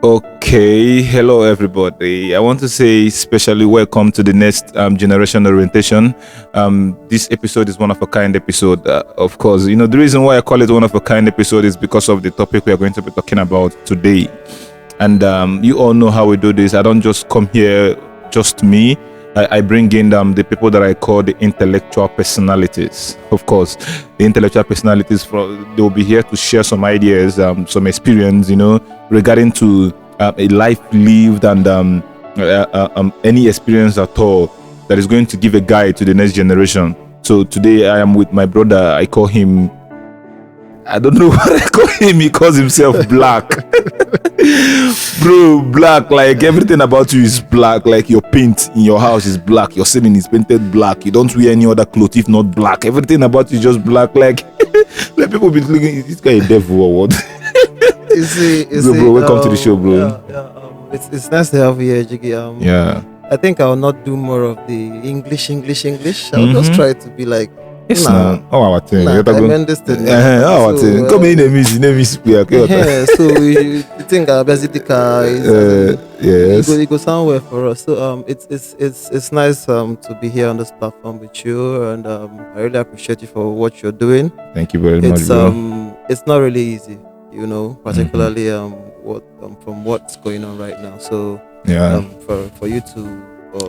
Okay, hello everybody. I want to say especially welcome to the next generation orientation. This episode is one of a kind episode. Of course, the reason why I call it one of a kind episode is because of the topic we are going to be talking about today. And you all know how we do this. I don't just come here just me. I bring in the people that I call the intellectual personalities. Of course, the intellectual personalities, they'll be here to share some ideas, some experience, regarding to a life lived and any experience at all that is going to give a guide to the next generation. So today I am with my brother. I call him, I don't know what I call him. He calls himself Black. Bro, black, like everything about you is black. Like your paint in your house is black. Your ceiling is painted black. You don't wear any other clothes if not black. Everything about you is just black. Like people be thinking, is this guy a devil or what? Bro, welcome to the show, bro. It's nice to have you here, Jiggy. Yeah. I think I'll not do more of the English. I'll just try to be like, it's not our thing. I meant this thing. Our thing. Come in, name is yeah. So you think basically yes. It go somewhere for us. So it's nice to be here on this platform with you, and I really appreciate you for what you're doing. Thank you very much, bro. It's not really easy, particularly from what's going on right now. So yeah, for you to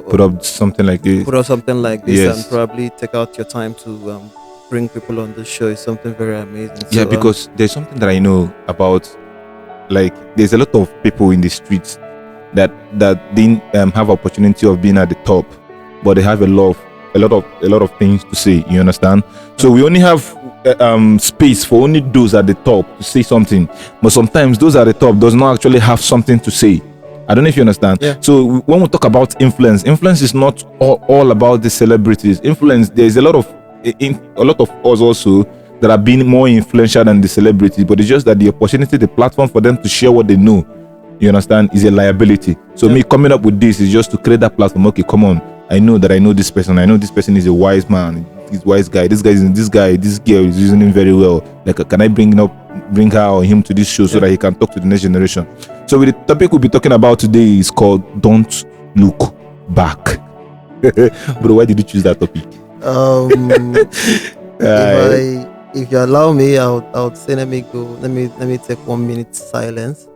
put up something like this, yes, and probably take out your time to bring people on the show is something very amazing. Yeah, so, because there's something that I know about. Like, there's a lot of people in the streets that didn't have opportunity of being at the top, but they have a lot of things to say. You understand? So we only have space for only those at the top to say something, but sometimes those at the top does not actually have something to say. I don't know if you understand. Yeah. So when we talk about influence is not all about the celebrities. Influence, there's a lot of us also that are being more influential than the celebrities, but it's just that the opportunity, the platform for them to share what they know, you understand, is a liability. So me coming up with this is just to create that platform. Okay, come on, I know this person. I know this person is a wise man. He's a wise guy. This girl is using him very well. Like, can I bring her or him to this show so that he can talk to the next generation? So with the topic we'll be talking about today is called "Don't Look Back." Bro, why did you choose that topic? If you allow me, I would say let me take 1 minute silence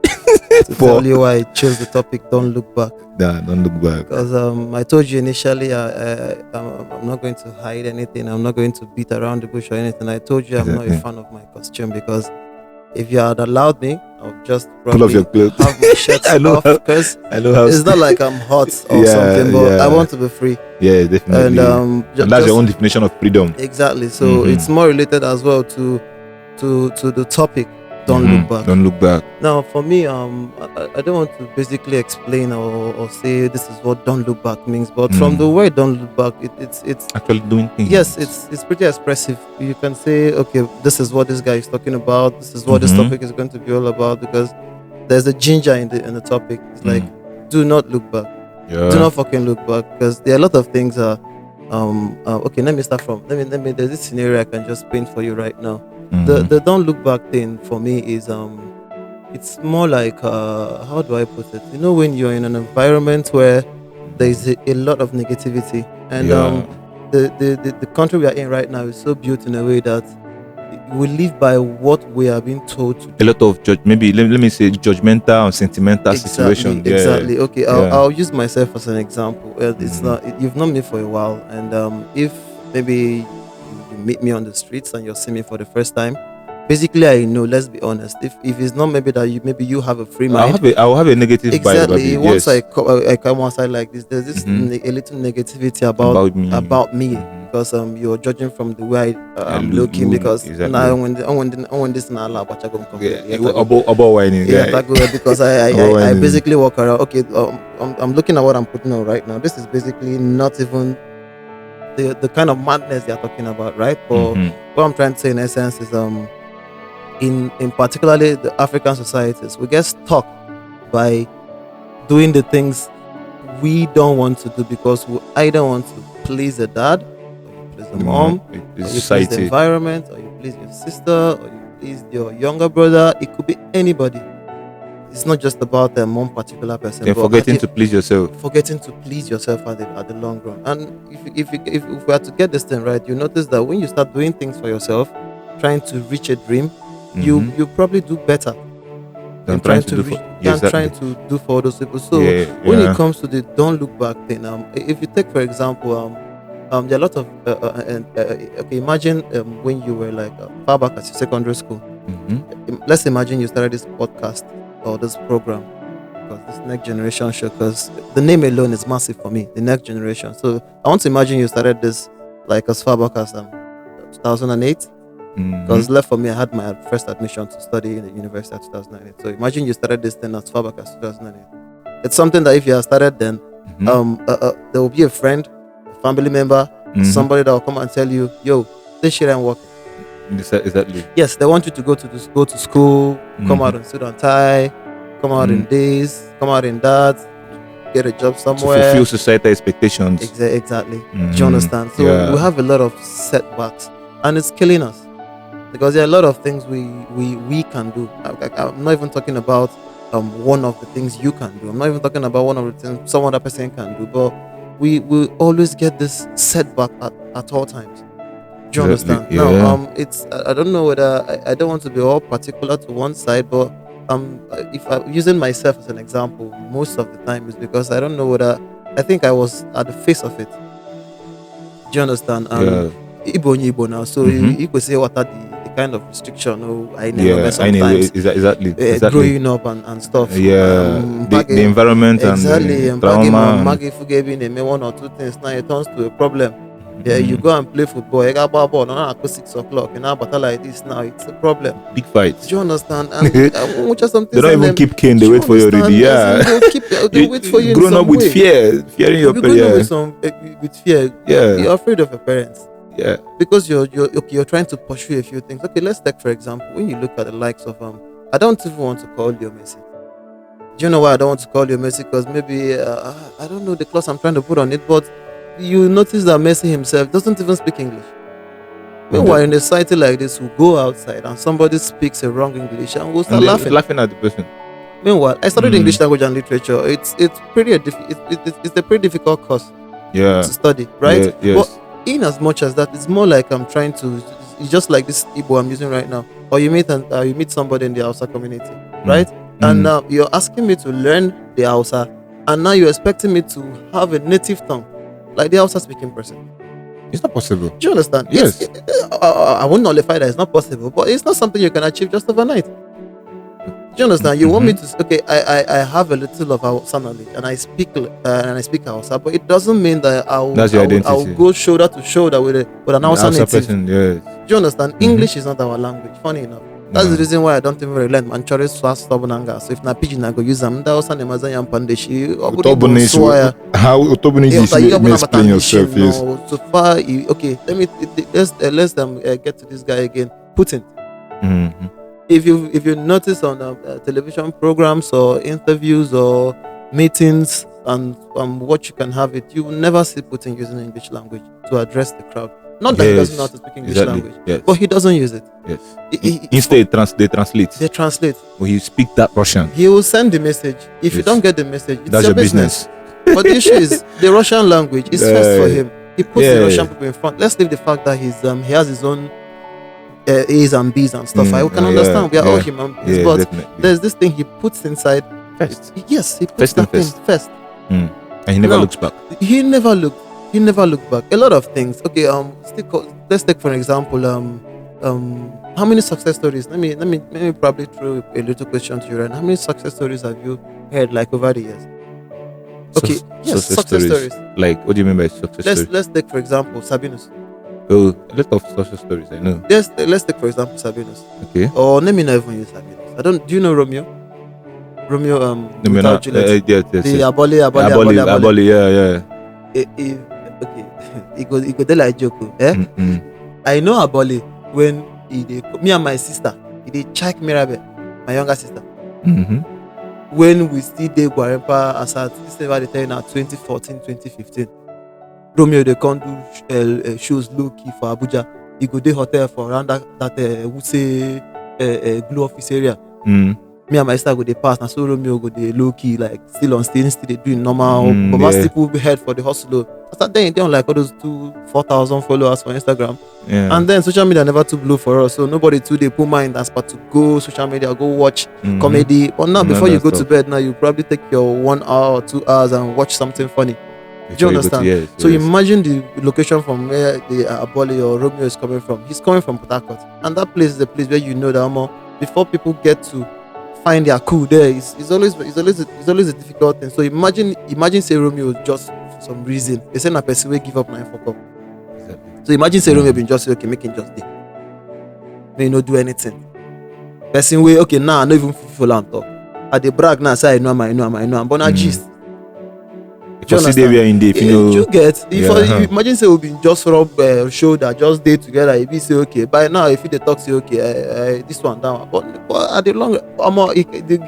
to tell you why I chose the topic. Don't look back. Yeah, don't look back. Because I told you initially, I'm not going to hide anything. I'm not going to beat around the bush or anything. I told you I'm not a fan of my costume, because if you had allowed me, I would just probably have my shirt off, because it's not like I'm hot or something, but I want to be free. Yeah, definitely. And that's your own definition of freedom. Exactly. So it's more related as well to the topic. Don't look back. Don't look back. Now, for me, I don't want to basically explain or say this is what don't look back means, but from the word don't look back, it's actually doing things. Yes, it's pretty expressive. You can say, okay, this is what this guy is talking about. This is what this topic is going to be all about, because there's a ginger in the topic. It's like, do not look back. Yeah. Do not fucking look back, because there are a lot of things. Okay, let me start from. Let me. There's this scenario I can just paint for you right now. The don't look back thing for me is it's more like how do I put it? When you're in an environment where there's a lot of negativity, and the country we are in right now is so built in a way that we live by what we are being told to do. A lot of let me say judgmental and sentimental situation. Yeah. Exactly. Okay, I'll use myself as an example. It's not, you've known me for a while, and if maybe you meet me on the streets and you're seeing me for the first time, basically I know, let's be honest, if it's not maybe that you have a free mind, I'll have a negative exactly vibe. Once I come outside like this, there's this a little negativity about me. Because you're judging from the way I'm looking, because now when this now because I basically walk around. Okay, I'm looking at what I'm putting on right now. This is basically not even the kind of madness they're talking about, right? But what I'm trying to say in essence is in particularly the African societies, we get stuck by doing the things we don't want to do, because we either want to please the dad, the mom, or you please the environment, or you please your sister, or you please your younger brother. It could be anybody. it's not just about one particular person. You're forgetting to please yourself. Forgetting to please yourself at the long run. And if we are to get this thing right, you notice that when you start doing things for yourself, trying to reach a dream, you probably do better than trying to do for other people. So when it comes to the don't look back thing, if you take for example, there are a lot of okay, imagine when you were like far back at secondary school. Let's imagine you started this podcast or this program, because this next generation show, because the name alone is massive for me, the next generation. So I want to imagine you started this like as far back as 2008, because left for me, I had my first admission to study in the university at 2008. So imagine you started this thing as far back as 2008. It's something that if you had started then, there will be a friend, a family member, somebody that will come and tell you, yo, this shit ain't working. Exactly. Yes, they want you to go to school, come out in suit and tie, come out in this, come out in that, get a job somewhere. To fulfill societal expectations. Exactly. Do you understand? So we have a lot of setbacks, and it's killing us, because there are a lot of things we can do. I'm not even talking about one of the things you can do. I'm not even talking about one of the things some other person can do. But we always get this setback at all times. Do you understand? Yeah. Now, it's I don't know whether I don't want to be all particular to one side, but if I'm using myself as an example, most of the time is because I don't know whether I think I was at the face of it. Do you understand? Igbo now, so you could say what are the kind of restriction. I never sometimes. Exactly. Growing up and stuff. The environment and trauma. Maggie forgiving me one or two things. Now it turns to a problem. Yeah, you go and play football. You got ball now at 6 o'clock. You know, but like this now, it's a problem. Big fights. Do you understand? And which are some things they don't even keep cane. They wait for you already. Yeah, they wait for you. Grown up with fear, fearing your parents. With fear. Yeah, you're afraid of your parents. Yeah, because you're trying to pursue a few things. Okay, let's take for example when you look at the likes of I don't even want to call you Messi. Do you know why I don't want to call you Messi? Because maybe I don't know the clause I'm trying to put on it, but you notice that Messi himself doesn't even speak English. Meanwhile, in a society like this, we'll go outside and somebody speaks a wrong English and we'll start laughing at the person. Meanwhile, I studied English language and literature. It's a pretty difficult course to study, right? Yes. But in as much as that, it's more like I'm trying to. It's just like this Igbo I'm using right now. Or you meet somebody in the Hausa community, right? And now you're asking me to learn the Hausa, and now you're expecting me to have a native tongue, like the Hausa speaking person. It's not possible. Do you understand? Yes. I won't nullify that it's not possible, but it's not something you can achieve just overnight. Do you understand? You want me to? Okay, I have a little of Hausa knowledge and I speak Hausa, but it doesn't mean that I'll go shoulder to shoulder with an Hausa native person. Yes. Do you understand? English is not our language. Funny enough, that's the reason why I don't even relent. Manchore swas stubborn. So if na pidgin I go use them. That Hausa name azan pandeshi. How you explain yourself? Yes. So far, okay. Let's get to this guy again. Putin. If you notice on television programs or interviews or meetings and what you can have it, you will never see Putin using English language to address the crowd. Not that he doesn't know how to speak English language, but he doesn't use it. Yes. Instead, they translate. They translate. When you speak that Russian, he will send the message. If you don't get the message, it's that's your business. But the issue is the Russian language is first for him. He puts the Russian people in front. Let's leave the fact that he has his own A's and B's and stuff. I can understand we are all human beings, but definitely. There's this thing he puts inside first. Yes, he puts that thing first. And he never looks back. He never looked back. A lot of things. Okay, let's take for example how many success stories? Let me probably throw a little question to you, right? How many success stories have you heard like over the years? Okay, success stories. Like, what do you mean by success stories? Let's take for example Sabinus. Oh, a lot of success stories I know. Let's take for example Sabinus. Okay. Or let me not even use Sabinus. Do you know Romeo? Yes. The Aboli, yeah. Okay. He go there like joke. I know Aboli when me and my sister, he check Mirabe, my younger sister. When we still did Guarepa as at this never the now 2014, 2015. Romeo they can't do shows low key for Abuja. He go to hotel for around that would say Glue office area. me and my sister go dey pass, and so Romeo go dey low key, like still on stage, still dey doing normal. But people head for the hustle. After then, they don't like all those 4,000 followers for Instagram. Yeah. And then social media never too blue for us, so nobody too they put mind as part to go social media, go watch comedy. But now, before you go to bed, now you probably take your 1 hour or 2 hours and watch something funny. Do you understand? So imagine the location from where the Aboli or Romeo is coming from. He's coming from Port Harcourt, and that place is the place where you know that before people get to find their cool there, it's always a difficult thing. So imagine say Romeo just for some reason they say na person will give up now for cup. So imagine say Romeo been just say, okay, make him just day. May not do anything. Person way, okay, now I not even follow and talk. I dey brag now, say I know am, but now gist. You get if imagine say we been just rub shoulder, just day together. If you say okay, by now if you talk say okay, this one down, but at the long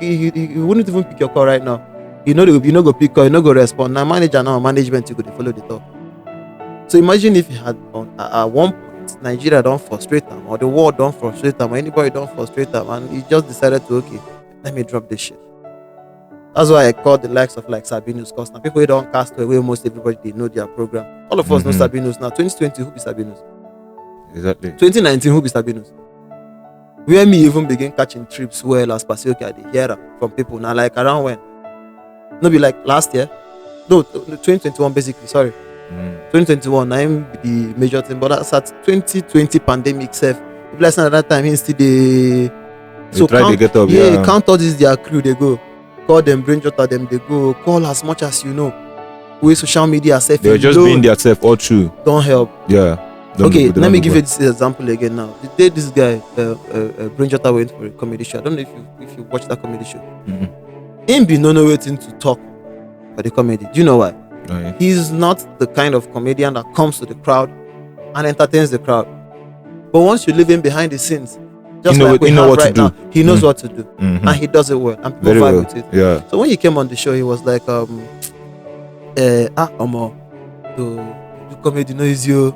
he wouldn't even pick your call right now. You know go pick call, you know go respond. Now manager now management you go follow the talk. So imagine if you had at one point Nigeria don't frustrate them, or the world don't frustrate them, or anybody don't frustrate them, and he just decided to okay, let me drop this shit. That's why I call the likes of like Sabinus, because now people don't cast away, most everybody they know their program. All of us know Sabinus now. 2020, who be Sabinus? Exactly. 2019, who be Sabinus? Where me even begin catching trips well as Pasioka, I hear from people now, like around when? No, be like last year? No, 2021 basically, sorry. 2021, I'm the major thing, but that's at 2020 pandemic self. Bless at that time, instead they so try to get up, count all this their crew, they go. Call them, bring out them, they go. Call as much as you know. With social media, they're just being themselves all true. Don't help. Yeah. Okay, let me give you this example again now. The day this guy, Brinjota went for a comedy show. I don't know if you watched that comedy show. Him be no waiting to talk for the comedy. Do you know why? Oh, yeah. He's not the kind of comedian that comes to the crowd and entertains the crowd. But once you leave him behind the scenes, just like we have right now, he knows what to do, and he does it well, and people vibe with it. Yeah. So when he came on the show, he was like, to do comedy no easy. Do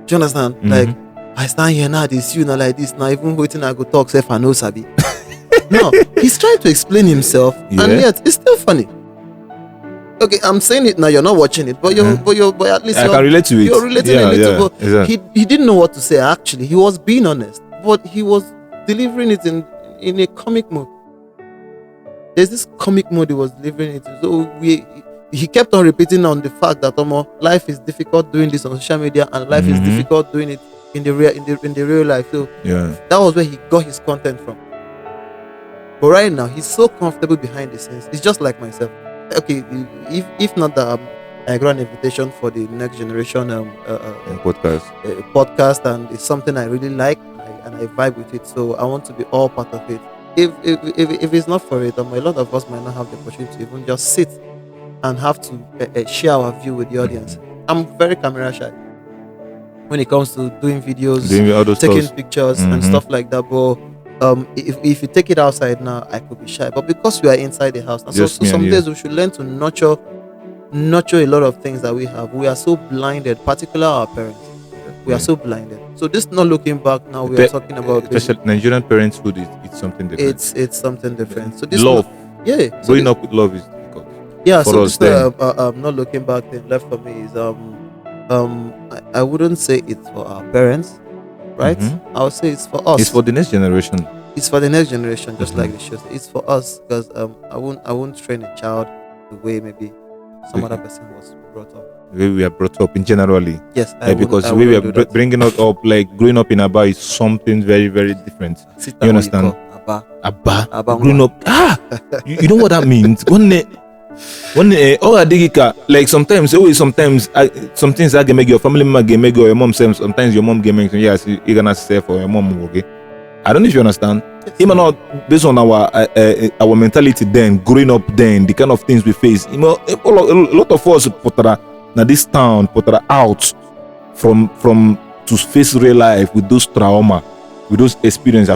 you understand? Like, I stand here now, this you now like this now, even waiting I go talk, say I know Sabi. No, he's trying to explain himself, and yet it's still funny. Okay, I'm saying it now. You're not watching it, but but at least I can relate to it. You're relating a little bit. Exactly. He didn't know what to say. Actually, he was being honest, but he was delivering it in a comic mode. There's this comic mode he was delivering it. So he kept on repeating on the fact that life is difficult doing this on social media, and life is difficult doing it in the real life. So that was where he got his content from. But right now, he's so comfortable behind the scenes. It's just like myself. Okay, if not that I got an invitation for the next generation podcast, and it's something I really like and I vibe with it, so I want to be all part of it. If it's not for it, a lot of us might not have the opportunity to even just sit and have to share our view with the audience. I'm very camera shy when it comes to doing videos, taking pictures and stuff like that, but if you take it outside now, I could be shy. But because we are inside the house now, so some days we should learn to nurture a lot of things that we have. We are so blinded, particularly our parents. We are so blinded. So this not looking back now, we are talking about especially Nigerian parenthood. It's something different. It's something different. So this love, so growing up with love is difficult. Yeah. So this not looking back thing left for me is I wouldn't say it's for our parents. Right? I would say it's for us. It's for the next generation. It's for the next generation, just like the show. It's for us because I won't train a child the way maybe some other person was brought up. The way we are brought up in generally. Yes, because the way we are bringing us up, like growing up in Aba, is something very, very different. You understand? Abba. Growing up. You know what that means? Like sometimes some things that can make your family member can make your mom say, sometimes your mom can make yes, you're gonna say for your mom, okay? I don't know if you understand. Even not based on our mentality then, growing up then, the kind of things we face. A lot of us now this town put out from to face real life with those trauma, with those experiences.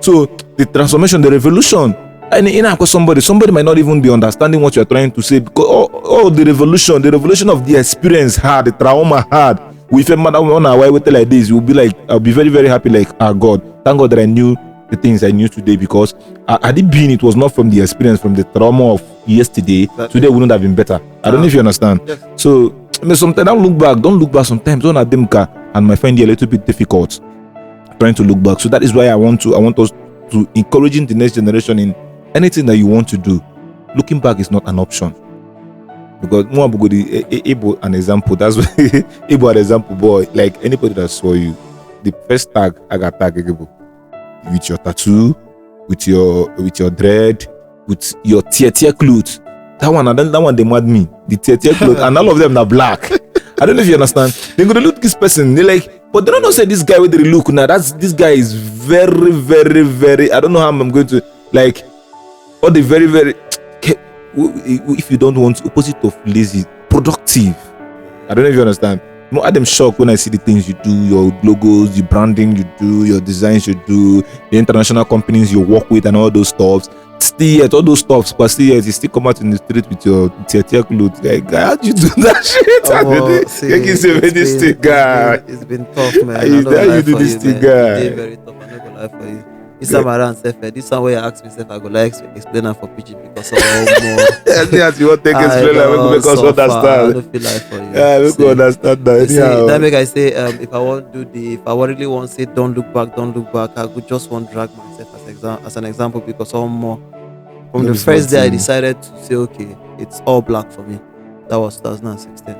So the transformation, the revolution. And because somebody might not even be understanding what you're trying to say, because the revolution of the experience had, the trauma had. If a man on our way like this, you'll be like, I'll be very, very happy, like, God, thank God that I knew the things I knew today, because had it been, it was not from the experience, from the trauma of yesterday, today wouldn't have been better. I don't know if you understand. Yes. So sometimes don't look back sometimes. Don't at them and might find it a little bit difficult trying to look back. So that is why I want us to encouraging the next generation in anything that you want to do. Looking back is not an option. Because Ibo an example. That's why Ibo an example, boy. Like anybody that saw you, the first tag I got tagged with your tattoo, with your dread, with your tear clothes. That one they mad me. The tear clothes, and all of them are black. I don't know if you understand. They're gonna look this person. They're like, but they don't know say this guy with the look now. This guy is very, very, very. I don't know how I'm going to like. Or the very, very. If you don't want opposite of lazy, productive. I don't know if you understand. No, I'm shocked when I see the things you do, your logos, the branding you do, your designs you do, the international companies you work with, and all those stuffs. Still yet, all those stuffs, but still yet, you still come out in the street with your tear clothes. Like, how'd you do that shit? It's been tough, man. How you do this thing, guy? It's very tough. I'm not gonna lie for you. This time around, this one where I ask myself, I go like explain that for pidgin because of more. I think as you want to explain, I will make us understand. I don't feel like for you. Yeah, we can understand that. That make I say, if I really want to say, don't look back, I could just want to drag myself as an example because more. From the first day I decided to say, okay, it's all black for me. That was 2016,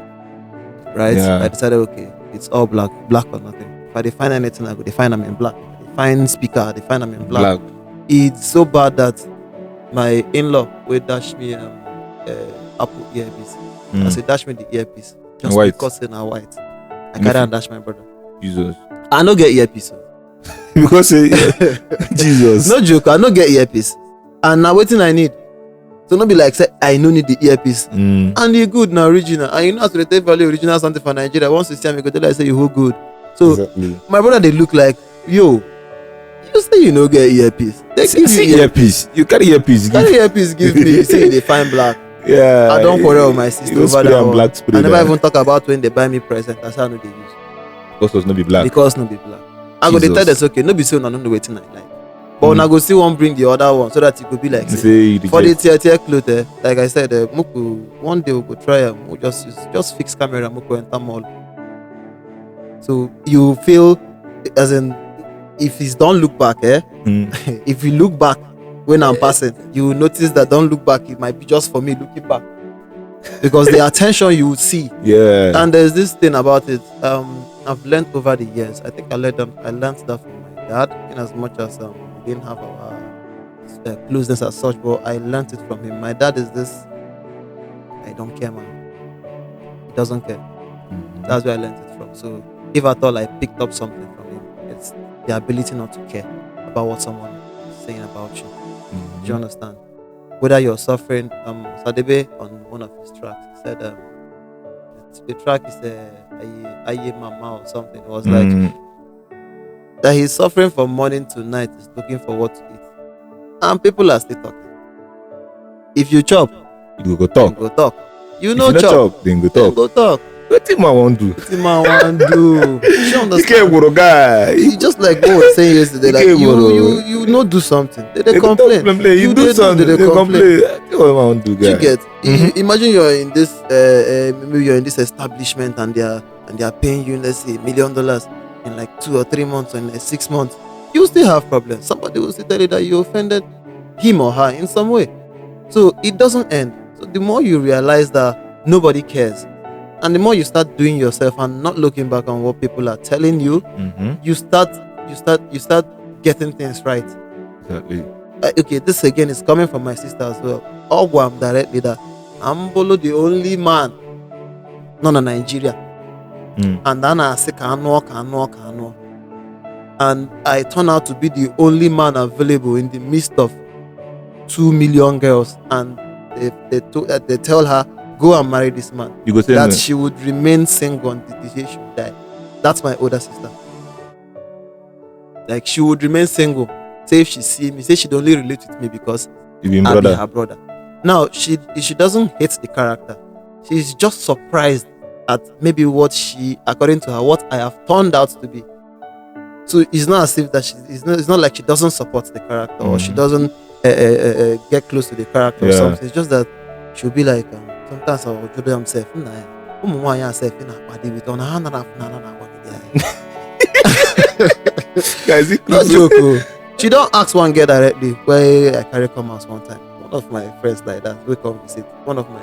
right? Yeah. I decided, okay, it's all black or nothing. If I define anything, I go define them in black. Define speaker, define them in black. It's so bad that my in-law will dash me Apple earpiece. I say dash me the earpiece just because it's not white. I can't dash my brother. Jesus. I no get earpiece. Because Jesus. No joke, I no get earpiece. And now waiting I need. So not be like say I no need the earpiece. And you good now original. And you know as to take value original something for Nigeria. Once you see me go tell I say you who good. So my brother they look like yo. You say you no get earpiece. They give you earpiece. You carry earpiece. Give me. You say they find black. Yeah. I don't quarrel with my sister over that one. Black I never even talk about when they buy me present. That's how I know they use. Because it's not be black. I go they tell us okay, no be so no waiting I like. But when I go see one bring the other one so that it could be like say, for the tear clothes, like I said, Muku, one day we'll go try we'll just fix camera Muku enter mall. So you feel as in if it's don't look back, if you look back when I'm passing, you will notice that don't look back, it might be just for me looking back. Because the attention you will see. Yeah. And there's this thing about it. I've learned over the years. I think I learned that from my dad, in as much as we didn't have our closeness as such, but I learned it from him. My dad is this I don't care man. He doesn't care. That's where I learned it from. So if at all I picked up something from him, it's the ability not to care about what someone is saying about you. Do you understand? Whether you're suffering, Sadebe on one of his tracks, he said the track is Aye Mama or something. It was like that he's suffering from morning to night, he's looking for what to eat. And people are still talking. If you chop, you go talk. You know chop, then go talk. What do I want to do? You understand? Guy. It's just like what we were saying yesterday. Like you not do something. They complain. You do something. They complain. What do I want to do, guy? You get. Imagine you're in this. Maybe you're in this establishment and they are paying you, let's say $1 million in like 2 or 3 months or in like 6 months. You still have problems. Somebody will still tell you that you offended him or her in some way. So it doesn't end. So the more you realize that nobody cares, and the more you start doing yourself and not looking back on what people are telling you, you start getting things right. Exactly. Okay, this again is coming from my sister as well. Ogwam directly that I'm the only man, not in Nigeria. And then I say cano. And I turn out to be the only man available in the midst of 2 million girls, and they tell her, go and marry this man. You go that she would remain single until the day she would die. That's my older sister. Like she would remain single. Say if she see me, say she'd only relate with me because I'll be her brother. Now she doesn't hate the character. She's just surprised at maybe what according to her, what I have turned out to be. So it's not as if that it's not like she doesn't support the character or she doesn't get close to the character or something. It's just that she'll be like, sometimes I'll do them self. Guys, no joke. She don't ask one girl directly where I carry come house one time. One of my friends like that, we come visit. One of my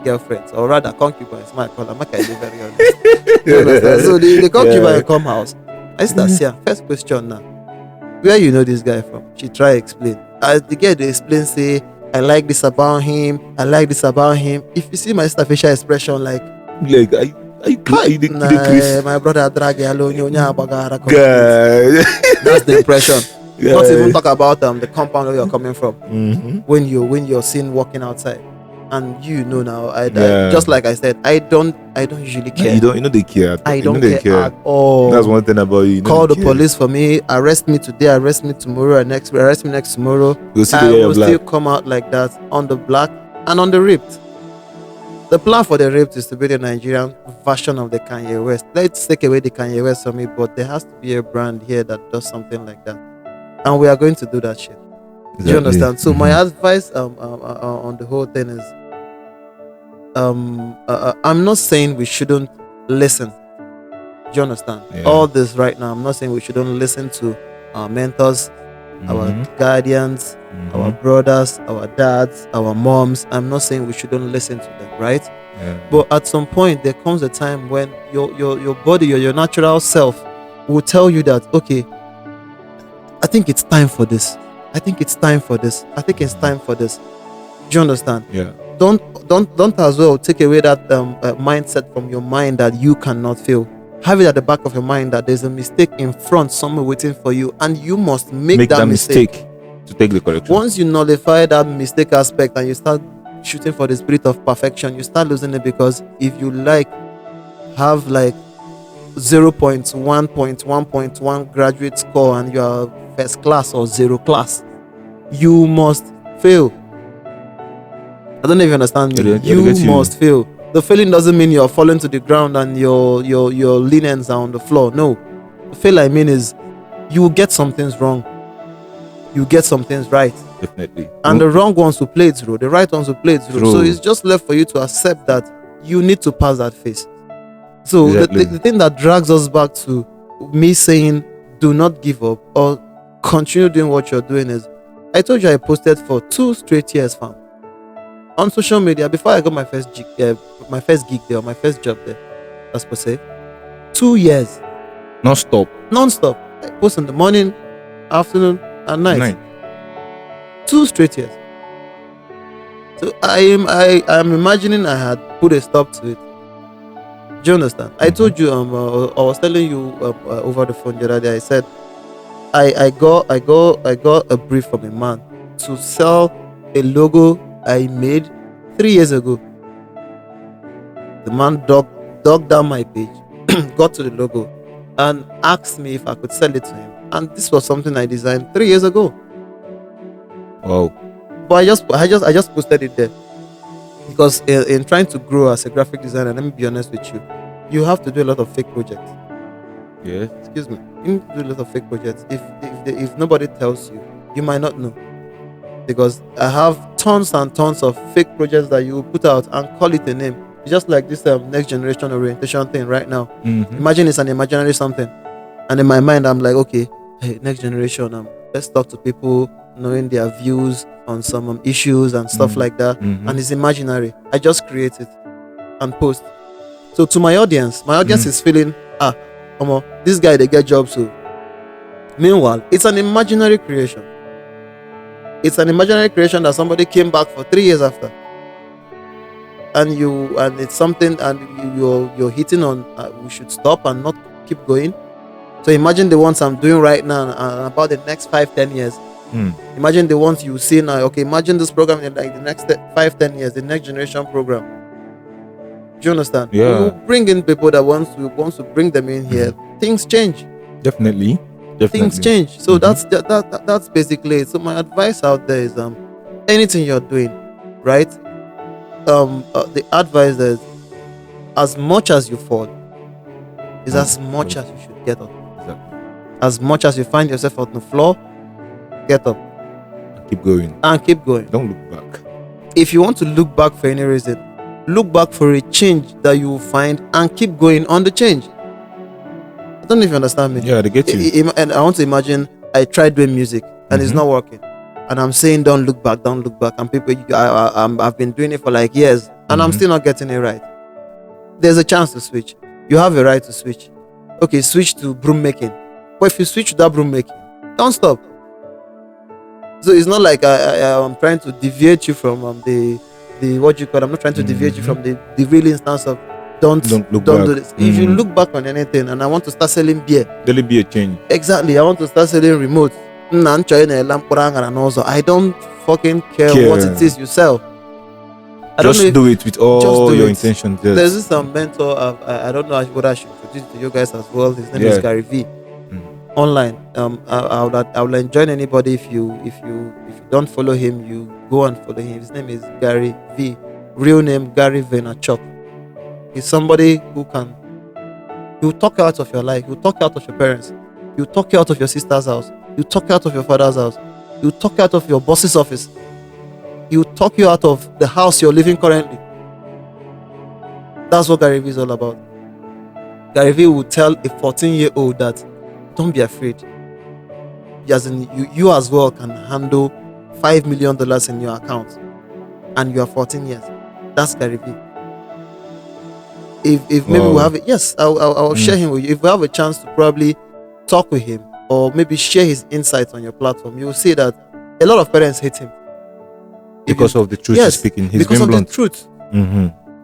girlfriends, or rather concubines, my call them. I very honest. So the concubine come house. I start saying, first question now, where you know this guy from? She try explain. As the girl they explain, say, I like this about him. I like this about him. If you see my sister facial expression, like my brother drag alone, that's the impression. Not even talk about the compound where you're coming from. When you're seen walking outside, and you know now, I just like I said, I don't usually care. You don't they care. I don't care at all. That's one thing about you. Call the police for me. Arrest me today. Arrest me tomorrow. And arrest me next tomorrow. I will still come out like that on the black and on the ripped. The plan for the ripped is to be the Nigerian version of the Kanye West. Let's take away the Kanye West from me, but there has to be a brand here that does something like that, and we are going to do that shit. Exactly. Do you understand? So my advice on the whole thing is, I'm not saying we shouldn't listen. Do you understand? All this right now, I'm not saying we shouldn't listen to our mentors, our guardians, our brothers, our dads, our moms. I'm not saying we shouldn't listen to them, right? But at some point, there comes a time when your body or your natural self will tell you that, okay, I think it's time for this. I think it's time for this. I think it's time for this. Do you understand? Yeah. Don't as well take away that mindset from your mind that you cannot fail. Have it at the back of your mind that there's a mistake in front, somewhere waiting for you, and you must make that mistake to take the correction. Once you nullify that mistake aspect and you start shooting for the spirit of perfection, you start losing it, because if you have 0.1.1.1 graduate score and you are first class or zero class, you must fail. I don't know if you understand me. You must fail. The failing doesn't mean you're falling to the ground and your linens are on the floor. No. The fail I mean is you will get some things wrong. You get some things right. Definitely. And the wrong ones will play through. The right ones will play through. So it's just left for you to accept that you need to pass that phase. So the thing that drags us back to me saying do not give up or continue doing what you're doing is, I told you I posted for 2 straight years, fam, on social media before I got my first gig there, my first job there, as per se. 2 years. Non-stop. I post in the morning, afternoon, and night. 2 straight years. So I'm imagining I had put a stop to it. Do you understand? I told you, I was telling you over the phone the other day. I said I got a brief from a man to sell a logo I made 3 years ago. The man dug down my page, got to the logo, and asked me if I could sell it to him. And this was something I designed 3 years ago. Wow! But I just posted it there because in trying to grow as a graphic designer, let me be honest with you, you have to do a lot of fake projects. Yeah. Excuse me. You need to do a lot of fake projects. If nobody tells you, you might not know. Because I have tons and tons of fake projects that you put out and call it a name. It's just like this next generation orientation thing right now. Imagine it's an imaginary something, and in my mind I'm like, okay, hey, next generation, let's talk to people, knowing their views on some issues and stuff like that. And it's imaginary. I just create it and post. So to my audience is feeling, this guy they get jobs too. Meanwhile, it's an imaginary creation. It's an imaginary creation that somebody came back for 3 years after, and it's something, and you're hitting on. We should stop and not keep going. So imagine the ones I'm doing right now, and about the next 5-10 years. Imagine the ones you see now. Okay, imagine this program in like the next 5-10 years, the next generation program. Do you understand? Yeah. We bring in people that wants to bring them in here. Things change. Definitely. Things change. So that's basically it. So my advice out there is anything you're doing, right? The advice is, as much as you fall is as much as you should get up. Exactly. As much as you find yourself on the floor, get up. Keep going. And keep going. Don't look back. If you want to look back for any reason, look back for a change that you will find and keep going on the change. I don't know if you understand me. Yeah, they get you. And I want to imagine I tried doing music and it's not working. And I'm saying, don't look back. And people, I've been doing it for like years and I'm still not getting it right. There's a chance to switch. You have a right to switch. Okay, switch to broom making. But if you switch to that broom making, don't stop. So it's not like I'm trying to deviate you from the what you call. I'm not trying to deviate you from the real instance of don't do this. If you look back on anything, and I want to start selling beer, there'll be a change. Exactly. I want to start selling remote. I don't fucking care what it is you sell. Just do it with all your intentions. Yes. There's this mentor. I don't know what I should introduce to you guys as well. His name is Gary V. Online. I would join anybody if you don't follow him, you go and follow him. His name is Gary V. Real name Gary Vaynerchuk. He's somebody he'll talk you out of your life, he'll talk you out of your parents, he'll talk you out of your sister's house, he'll talk you out of your father's house, he'll talk you out of your boss's office, he'll talk you out of the house you're living currently. That's what Gary V is all about. Gary V will tell a 14-year-old that don't be afraid. As in, you as well can handle $5 million in your account, and you are 14 years. That's Gary V. If maybe we have it, yes, I'll share him with you. If we have a chance to probably talk with him or maybe share his insights on your platform, you will see that a lot of parents hate him because of the truth he's speaking. He's because of blunt. The truth.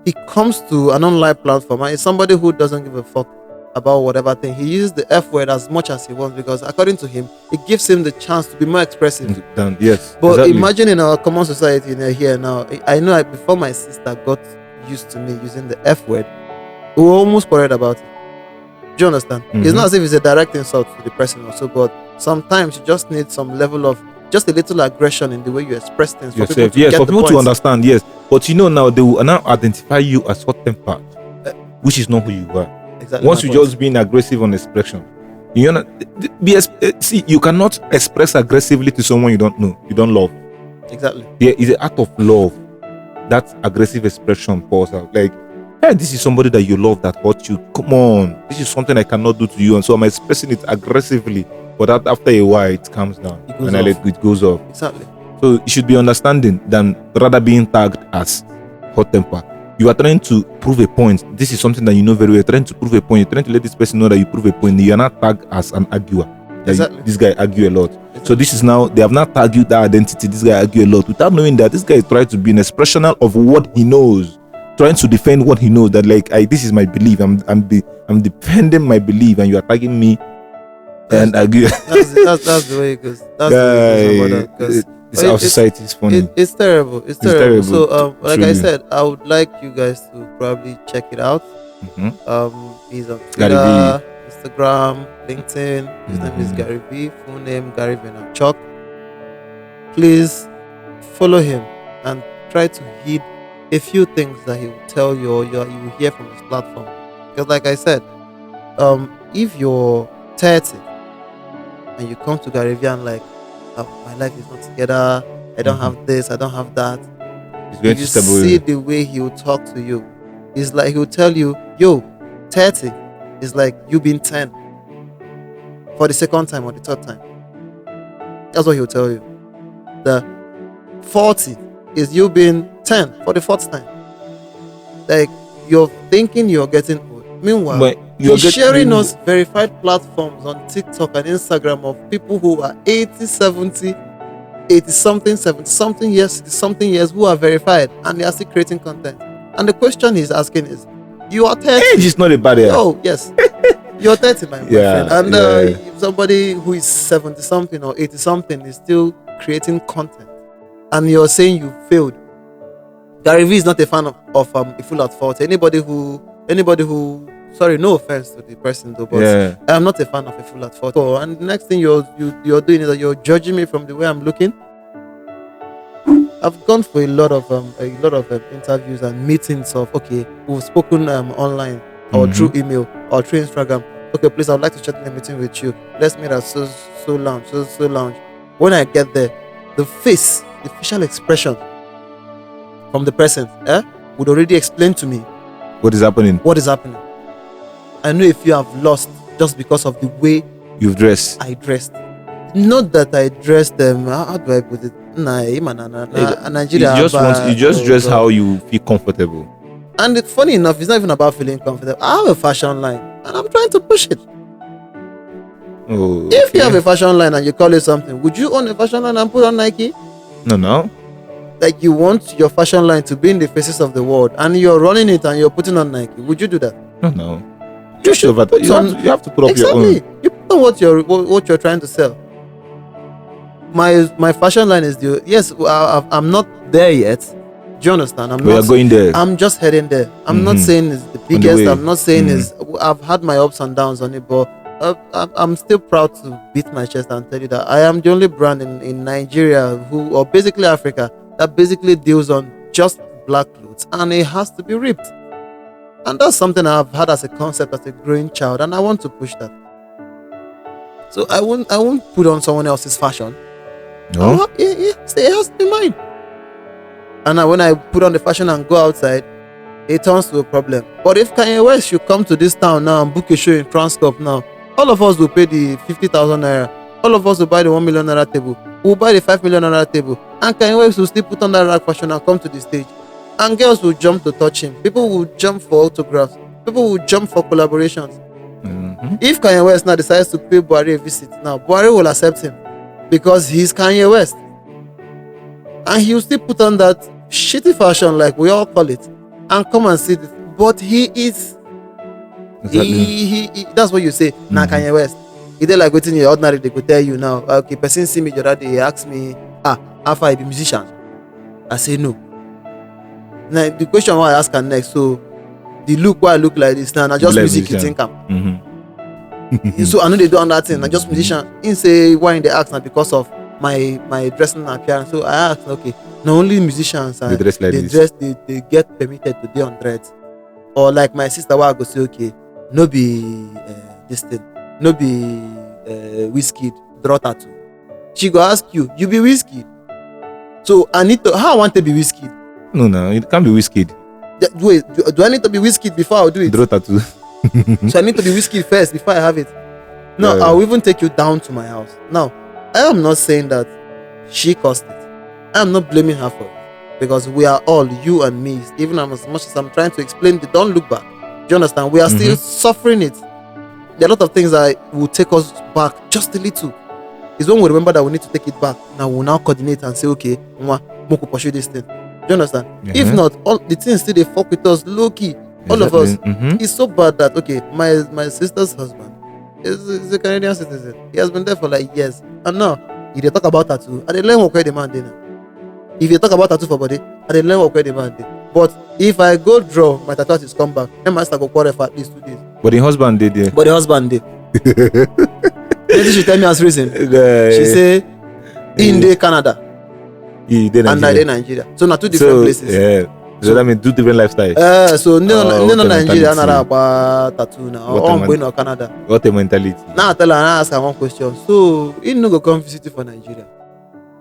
He comes to an online platform and he's somebody who doesn't give a fuck about whatever thing. He uses the F word as much as he wants because according to him, it gives him the chance to be more expressive. Yes. But exactly. Imagine in our common society here now, I know that before my sister got used to me using the F word, we were almost worried about it. Do you understand? It's not as if it's a direct insult to the person also, but sometimes you just need some level of just a little aggression in the way you express things for people to understand. Yes, but now they will now identify you as hot-tempered, which is not who you are. Exactly. Once you just being aggressive on expression, you know, you cannot express aggressively to someone you don't know, you don't love. Exactly. There is an act of love that aggressive expression pours out. Like, hey, this is somebody that you love that hurt you. Come on, this is something I cannot do to you, and so I'm expressing it aggressively. But after a while, it calms down and it goes off. Exactly. So you should be understanding than rather being tagged as hot temper. You are trying to prove a point. This is something that you know very well. You're trying to prove a point. You're trying to let this person know that you prove a point. You are not tagged as an arguer. Exactly. This guy argue a lot. Exactly. So this is now, they have not tagged you that identity. This guy argue a lot without knowing that this guy is trying to be an expression of what he knows. Trying to defend what he knows. That like, this is my belief. I'm defending my belief, and you are tagging me and argue. That's the way it goes. That's the way it goes. Our society is funny. It's terrible. It's terrible. So, like I said, I would like you guys to probably check it out. He's on Twitter, Instagram, LinkedIn. His name is Gary V. Full name Gary Vaynerchuk. Please follow him and try to heed a few things that he will tell you or you will hear from his platform. Because, like I said, if you're 30 and you come to Gary V and like, my life is not together, I don't have this, I don't have that. You see the way he will talk to you. It's like he will tell you, yo, 30 is like you being 10 for the second time or the third time. That's what he will tell you. The 40 is you being 10 for the fourth time. Like, you're thinking you're getting old. Meanwhile, he's sharing us verified platforms on TikTok and Instagram of people who are 80, 70, 80-something, 70-something years, 60-something years who are verified and they are still creating content. And the question he's asking is, you are 30. Age is not a barrier. Oh, yes. You're 30, my friend. And if somebody who is 70-something or 80-something is still creating content and you're saying you failed, Gary V is not a fan of a fool at fault. Anybody who sorry, no offense to the person though, but I'm not a fan of a fool at fault. And the next thing you're doing is that you're judging me from the way I'm looking. I've gone for a lot of interviews and meetings of we've spoken online or through email or through Instagram. okay, please, I would like to chat in a meeting with you. Let's meet at so lounge. When I get there, the facial expression from the person would already explain to me what is happening. I know if you have lost just because of the way you've dressed. I dressed. Not that I dressed them. How do I put it? Nigeria. You just dress how you feel comfortable. And it's funny enough, it's not even about feeling comfortable. I have a fashion line and I'm trying to push it. Oh, if you have a fashion line and you call it something, would you own a fashion line and put on Nike? No. Like you want your fashion line to be in the faces of the world and you're running it and you're putting on Nike. Would you do that? No. You should you have to put up your own. You put on what you're trying to sell. My fashion line is I'm not there yet. Do you understand? We are going there. I'm just heading there. I'm not saying it's the biggest. I'm not saying I've had my ups and downs on it, but I'm still proud to beat my chest and tell you that I am the only brand in Nigeria or basically Africa, that basically deals on just black clothes, and it has to be ripped. And that's something I've had as a concept as a growing child, and I want to push that. So I won't put on someone else's fashion. No? It has to be mine. And when I put on the fashion and go outside, it turns to a problem. But if Kanye West should come to this town now and book a show in Transcorp now, all of us will pay the 50,000 naira. All of us will buy the 1 million naira table. We'll buy the 5 million naira table. And Kanye West will still put on that rag fashion and come to the stage. And girls will jump to touch him. People will jump for autographs. People will jump for collaborations. If Kanye West now decides to pay Buhari a visit, now Buhari will accept him because he's Kanye West. And he will still put on that shitty fashion, like we all call it, and come and see this. But he is he that's what you say. Now Kanye West, he did like waiting in ordinary, they could tell you now, okay, person see me the other day, he asked me, how far I be musician? I say no. Now the question I ask her next, so the look why I look like this now, I just music you think I'm. So I know they do on that thing, I just musician. He say why in the ask now because of my dressing and appearance. So I asked, okay, not only musicians and they get permitted to be on dreads. Or like my sister will go say, okay, no be this thing, no be whiskey, draw tattoo. She go ask you be whiskey. So I need to, how I want to be whiskey? No, it can't be whiskey. Wait, do I need to be whiskey before I do it? Draw tattoo. So I need to be whiskey first before I have it. No, yeah. I'll even take you down to my house. Now, I am not saying that she caused it. I am not blaming her for it. Because we are all, you and me, even as much as I'm trying to explain, don't look back. Do you understand? We are still suffering it. There are a lot of things that will take us back just a little. It's when we remember that we need to take it back. Now we'll now coordinate and say, okay, we pursue this thing. Do you understand? If not, all the things still they fuck with us low key. All of us. It's so bad that, okay, my sister's husband is a Canadian citizen. He has been there for like years. And now, if they talk about tattoo, I learn what the man did. If you talk about tattoo for body, I learn what the man did. But if I go draw, my tattoo artist come back, then my go quarter for at least 2 days. But the husband did, yeah. But the husband did. Then she tell me as reason. She say, in the Canada. And I in Nigeria. So now 2 different places. Yeah. So that means 2 different lifestyles. So no Nigeria, about tattoo now. Or I'm going to Canada. What a mentality. Now I tell her, I ask her one question. So he no go come visit you for Nigeria.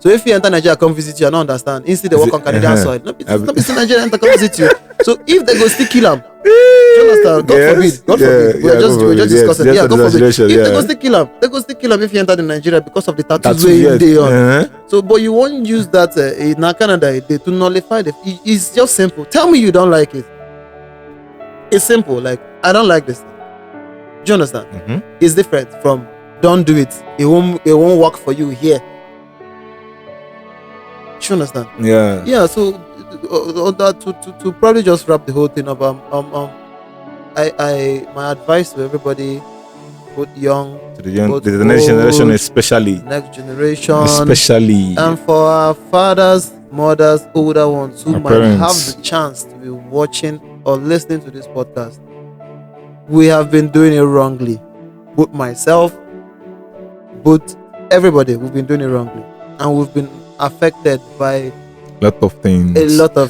So if you enter Nigeria, come visit you, I don't understand. Instead they work on Canadian soil. No, it's not Nigeria enter come visit you. So if they go still kill him, you understand? God forbid. God forbid. We're just discussing. Yeah, God forbid. If they go still kill him, they go still kill him if you enter in Nigeria because of the tattoos where they on. So, but you won't use that in Canada to nullify the. It's just simple. Tell me you don't like it. It's simple. Like I don't like this thing. Do you understand? It's different from don't do it. It won't work for you here. Do you understand? Yeah. Yeah. So to probably just wrap the whole thing up. My advice to everybody, both young, to the next generation, especially and for our fathers, mothers, older ones who our might parents. have the chance to be watching or listening to this podcast. We have been doing it wrongly. Both myself, both everybody, we've been doing it wrongly, and we've been affected by a lot of things.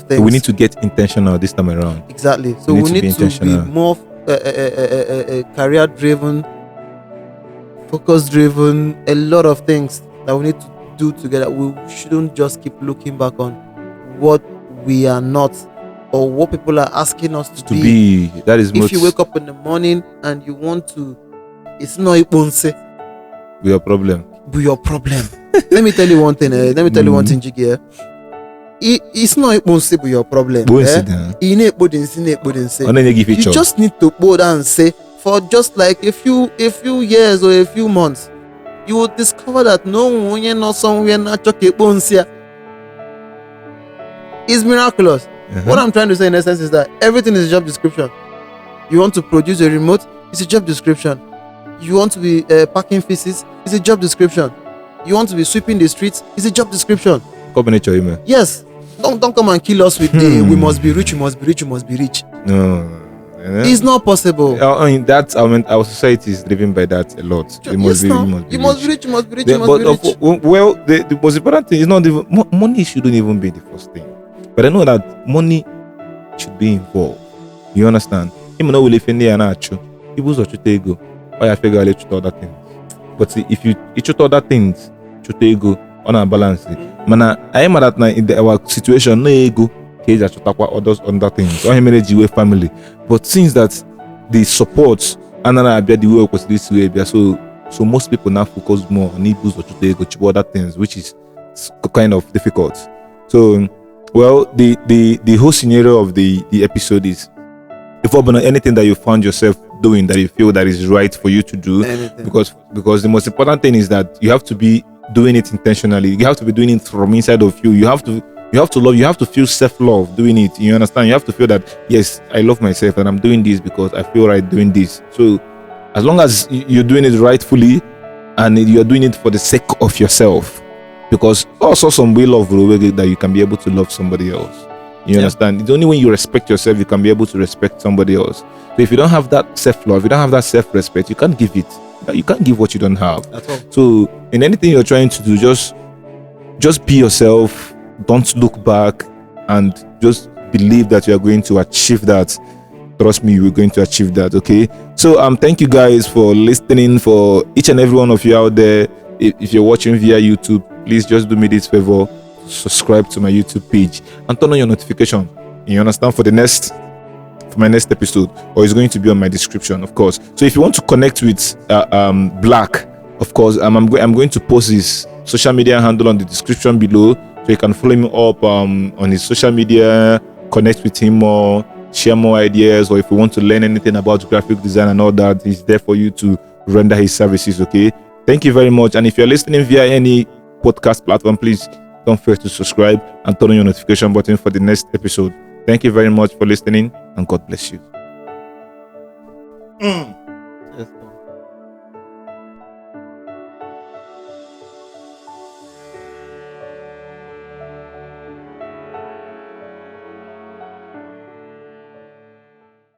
So we need to get intentional this time around. Exactly. So we need to be more career-driven, focus-driven, a lot of things that we need to do together. We shouldn't just keep looking back on what we are not or what people are asking us to be. That is if you wake up in the morning and you want to, it's not your problem. Be your problem. Let me tell you one thing. Jiggy. It's not be your problem. You just need to go down and say, for just like a few years or a few months, you will discover that no one not somewhere not it's miraculous. What I'm trying to say in essence is that everything is a job description. You want to produce a remote, it's a job description. You want to be packing feces, it's a job description. You want to be sweeping the streets, it's a job description. Yes. Don't come and kill us with the we must be rich, we must be rich, we must be rich. No. It's not possible. Our society is driven by that a lot. You must be rich. Well, the most important thing is not even money shouldn't even be the first thing. But I know that money should be involved. You understand? Even though we live in the anacho, people are go. Or I figure I other things. But see, if you each other things, go on a balance. Mana I am that in our situation no ego cage others other things. Or him family. But since that the support and then I be the way was this way, so most people now focus more on Ibus or to other things, which is kind of difficult. So well, the whole scenario of the episode is if anything that you found yourself doing that you feel that is right for you to do, because the most important thing is that you have to be doing it intentionally. You have to be doing it from inside of you. You have to love. You have to feel self-love doing it. You understand? You have to feel that yes, I love myself and I'm doing this because I feel right doing this. So as long as you're doing it rightfully and you're doing it for the sake of yourself, because also some way love that you can be able to love somebody else. You understand? It's only when you respect yourself you can be able to respect somebody else. So if you don't have that self-love, you don't have that self-respect, you can't give it. You can't give what you don't have. That's all. So in anything you're trying to do, just be yourself. Don't look back and just believe that you are going to achieve that. Trust me, we're going to achieve that. Okay. So thank you guys for listening. For each and every one of you out there, if you're watching via YouTube, please just do me this favor, subscribe to my YouTube page and turn on your notification. You understand? For my next episode, or it's going to be on my description, of course. So if you want to connect with Black, of course, I'm going to post his social media handle on the description below, so you can follow him up on his social media, connect with him more, share more ideas, or if you want to learn anything about graphic design and all that, he's there for you to render his services. Okay, thank you very much. And if you're listening via any podcast platform, please don't forget to subscribe and turn on your notification button for the next episode. Thank you very much for listening, and God bless you. Yes,